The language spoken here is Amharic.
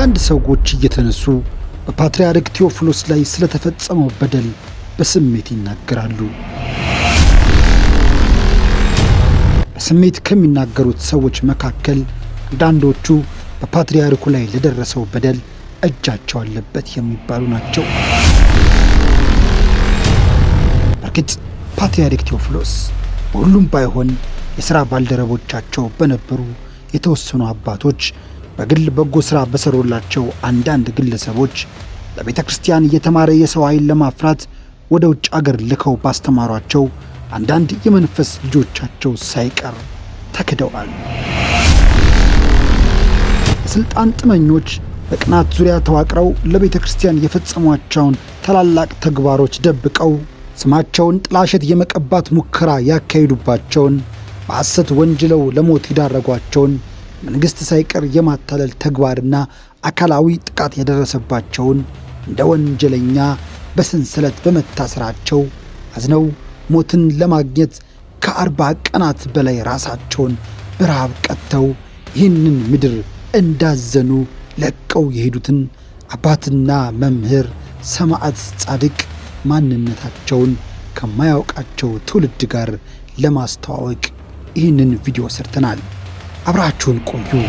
አንዳንድ ሰዎች እየተነሱ በፓትርያርክ ቴዎፍሎስ ላይ ስለተፈጸመው በደል በስሜት ይናገራሉ። በስሜት ከሚናገሩት ሰዎች መካከል አንዳንዶቹ በፓትርያርኩ ላይ ለደረሰው በደል እጃቸው አለበት የሚባሉ ናቸው። በእርግጥ ፓትርያርክ ቴዎፍሎስ ሁሉም ባይሆን የሥራ ባልደረቦቻቸው በነበሩ የተወሰኑ አባቶች በግል በጎ ሥራ በሰሩላቸው አንዳንድ ግለሰቦች ለቤተ ክርስቲያን የተማረ የሰው ኃይል ለማፍራት ወደ ውጭ አገር ልከው ባስተማሯቸው አንዳንድ የመንፈስ ልጆቻቸው ሳይቀር ተክደዋል። የሥልጣን ጥመኞች በቅናት ዙሪያ ተዋቅረው ለቤተ ክርስቲያን የፈጸሟቸውን ታላላቅ ተግባሮች ደብቀው ስማቸውን ጥላሸት የመቀባት ሙከራ ያካሂዱባቸውን በሐሰት ወንጅለው ለሞት የዳረጓቸውን መንግሥት ሳይቀር የማታለል ተግባርና አካላዊ ጥቃት የደረሰባቸውን እንደ ወንጀለኛ በሰንሰለት በመታሰራቸው አዝነው ሞትን ለማግኘት ከ40 ቀናት በላይ ራሳቸውን በረሃብ ቀጥተው ይህንን ምድር እንዳዘኑ ለቀው የሄዱትን አባትና መምህር ሰማዕት ጻድቅ ማንነታቸውን ከማያውቃቸው ትውልድ ጋር ለማስተዋወቅ ይህንን ቪዲዮ ሰርተናል። አብራችሁን ቆዩ።